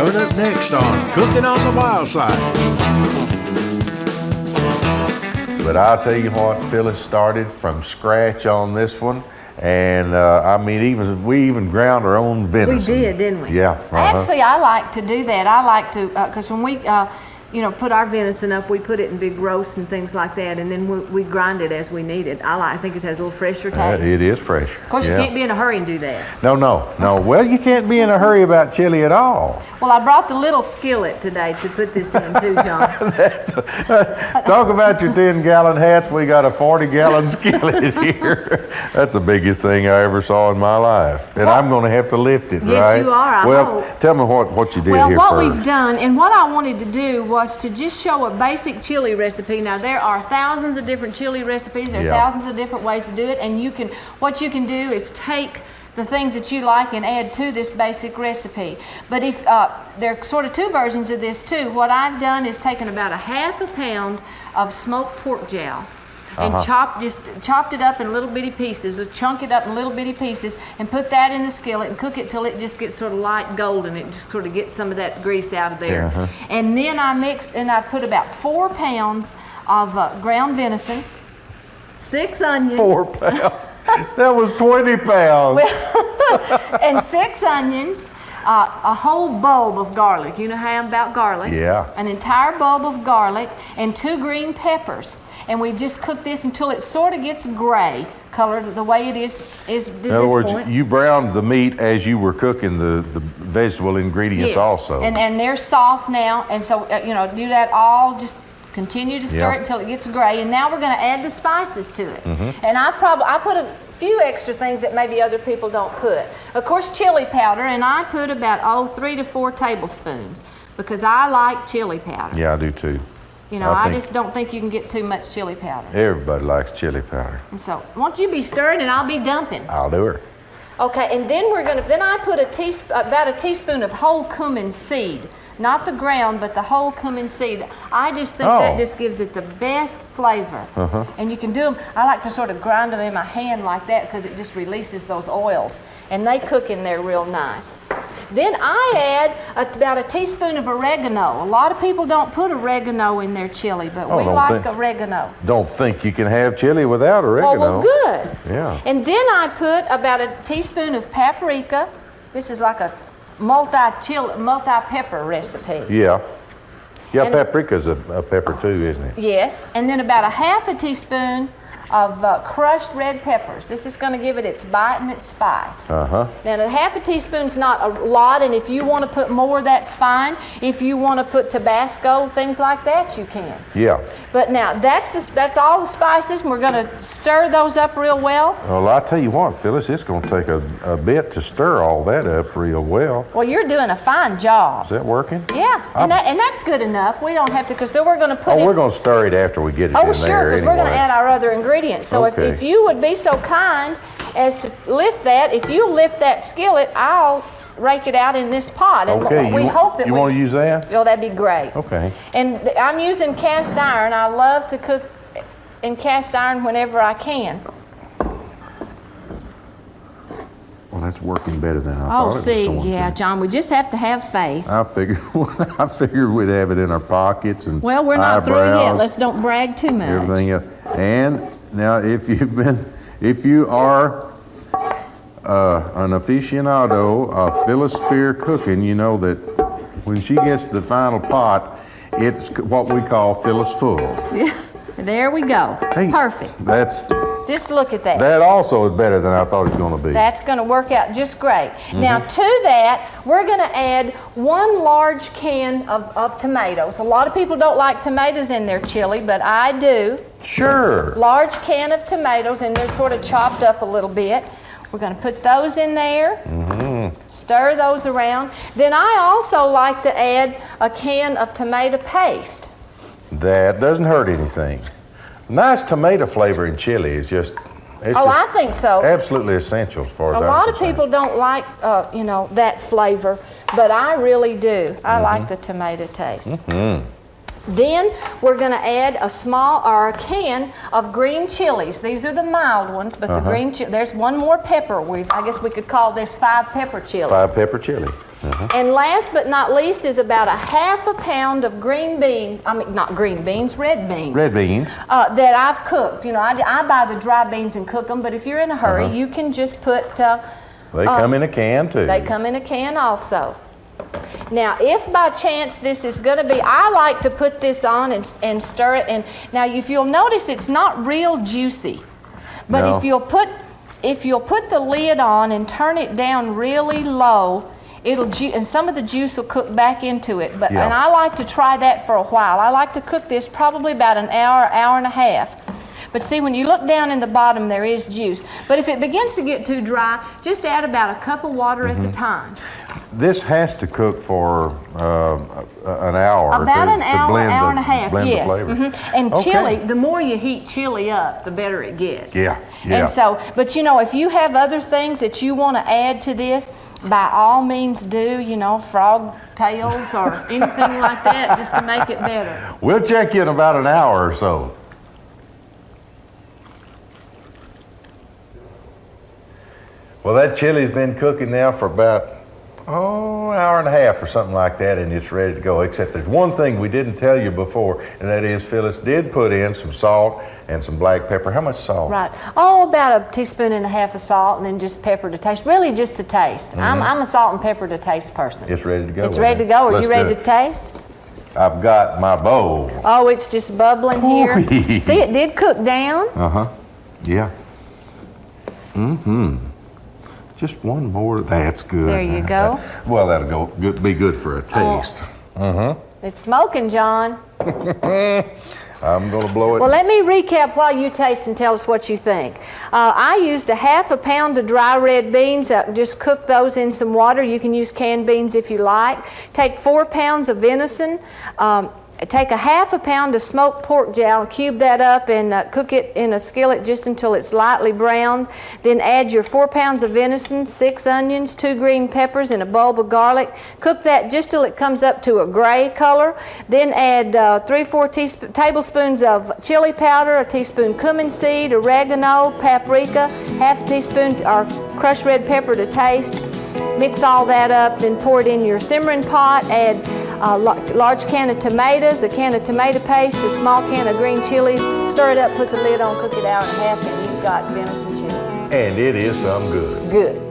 Coming up next on Cooking on the Wild Side. But I'll tell you what, Phyllis started from scratch on this one. And I mean, we even ground our own venison. We did, didn't we? Yeah. Actually, I like to do that. I like to, because when we, put our venison up, we put it in big roasts and things like that, and then we grind it as we need it. I think it has a little fresher taste. It is fresh. Of course, you can't be in a hurry and do that. No. Well, you can't be in a hurry about chili at all. Well, I brought the little skillet today to put this in too, John. Talk about your 10-gallon hats. We got a 40-gallon skillet here. That's the biggest thing I ever saw in my life. And I'm going to have to lift it, yes, right? Yes, you are. I hope. Tell me what you did here Well, what first. we've done, and what I wanted to do was to just show a basic chili recipe. Now, there are thousands of different chili recipes. There are thousands of different ways to do it. And what you can do is take the things that you like and add to this basic recipe. But if there are sort of two versions of this too. What I've done is taken about a ½ pound of smoked pork jowl and chopped it up in little bitty pieces, or chunk it up in little bitty pieces, and put that in the skillet and cook it till it just gets sort of light golden. It just sort of gets some of that grease out of there. And then I mixed and I put about 4 pounds of ground venison, 6 onions. 4 pounds? That was 20 pounds. And 6 onions, a whole bulb of garlic. You know how I'm about garlic? Yeah. An entire bulb of garlic and 2 green peppers. And we've just cooked this until it sort of gets gray colored the way it is in other words, you browned the meat as you were cooking the vegetable ingredients also. And they're soft now. And so, do that all, just continue to stir it until it gets gray. And now we're going to add the spices to it. And I put a few extra things that maybe other people don't put. Of course, chili powder, and I put about 3 to 4 tablespoons because I like chili powder. Yeah, I do too. I just don't think you can get too much chili powder. Everybody likes chili powder. And so, won't you be stirring and I'll be dumping? I'll do her. Okay, and then I put about a teaspoon of whole cumin seed. Not the ground, but the whole cumin seed. I just think that just gives it the best flavor. And you can do them, I like to sort of grind them in my hand like that because it just releases those oils. And they cook in there real nice. Then I add about a teaspoon of oregano. A lot of people don't put oregano in their chili, but we like oregano. Don't think you can have chili without oregano. Oh, well, good. Yeah. And then I put about a teaspoon of paprika. This is like a multi-pepper recipe. Yeah. Yeah, paprika's a pepper too, isn't it? Yes. And then about a ½ teaspoon of crushed red peppers. This is going to give it its bite and its spice. Now, the ½ teaspoon's not a lot, and if you want to put more, that's fine. If you want to put Tabasco, things like that, you can. Yeah. But now, that's all the spices, and we're going to stir those up real well. Well, I'll tell you what, Phyllis, it's going to take a bit to stir all that up real well. Well, you're doing a fine job. Is that working? Yeah, and that's good enough. We don't have to, because then we're going to put we're going to stir it after we get it in there. Oh, sure, because we're going to add our other ingredients. So if you would be so kind as to lift that, if you lift that skillet, I'll rake it out in this pot. And we hope that you want to use that? Oh, that'd be great. Okay. And I'm using cast iron. I love to cook in cast iron whenever I can. Well, that's working better than I thought it was going to. John, we just have to have faith. I figured we'd have it in our pockets and well, we're not through yet. Let's don't brag too much. Everything else. And now, if you are an aficionado of Phyllis Spear cooking, you know that when she gets to the final pot, it's what we call Phyllis full. Yeah, there we go. Hey, perfect. Just look at that. That also is better than I thought it was going to be. That's going to work out just great. Now, to that, we're going to add 1 large can of tomatoes. A lot of people don't like tomatoes in their chili, but I do. Sure. Large can of tomatoes, and they're sort of chopped up a little bit. We're going to put those in there, stir those around. Then I also like to add a can of tomato paste. That doesn't hurt anything. Nice tomato flavor in chili is just, I think so. Absolutely essential as far as a lot of people don't like, that flavor, but I really do. I like the tomato taste. Then we're going to add a can of green chilies. These are the mild ones, but the green there's 1 more pepper. I guess we could call this 5-pepper chili. 5-pepper chili. And last but not least is about a half a pound of green beans, not green beans, red beans. Red beans. That I've cooked. You know, I buy the dry beans and cook them, but if you're in a hurry, you can just put... they come in a can too. They come in a can also. Now, if by chance this is going to be, I like to put this on and stir it. And now, if you'll notice, it's not real juicy. But No. if you'll put the lid on and turn it down really low, and some of the juice will cook back into it. But and I like to try that for a while. I like to cook this probably about an hour, hour and a half. But see, when you look down in the bottom, there is juice. But if it begins to get too dry, just add about a cup of water at the time. This has to cook for an hour. About an hour, hour and a half, blend yes. the flavor. And chili, the more you heat chili up, the better it gets. Yeah. And so, but you know, if you have other things that you want to add to this, by all means do, you know, frog tails or anything like that, just to make it better. We'll check you in about an hour or so. Well, that chili's been cooking now for about, hour and a half or something like that, and it's ready to go. Except there's one thing we didn't tell you before, and that is Phyllis did put in some salt and some black pepper. How much salt? Right. Oh, about a teaspoon and a half of salt, and then just pepper to taste. Really just to taste. I'm a salt and pepper to taste person. It's ready to go. It's ready to go. Are you ready to taste? I've got my bowl. Oh, it's just bubbling here. See, it did cook down. Yeah. Just one more. That's good. There you go. Well, that'll be good for a taste. It's smoking, John. I'm going to blow it. Well, let me recap while you taste and tell us what you think. I used a half a pound of dry red beans. Just cook those in some water. You can use canned beans if you like. Take 4 pounds of venison. Take a half a pound of smoked pork jowl, cube that up and cook it in a skillet just until it's lightly browned. Then add your 4 pounds of venison, 6 onions, 2 green peppers, and a bulb of garlic. Cook that just till it comes up to a gray color. Then add 3-4 tablespoons of chili powder, a teaspoon cumin seed, oregano, paprika, half a teaspoon or crushed red pepper to taste. Mix all that up, then pour it in your simmering pot. Add a large can of tomatoes, a can of tomato paste, a small can of green chilies. Stir it up, put the lid on, cook it hour and a half, and you've got venison chili. And it is some good. Good.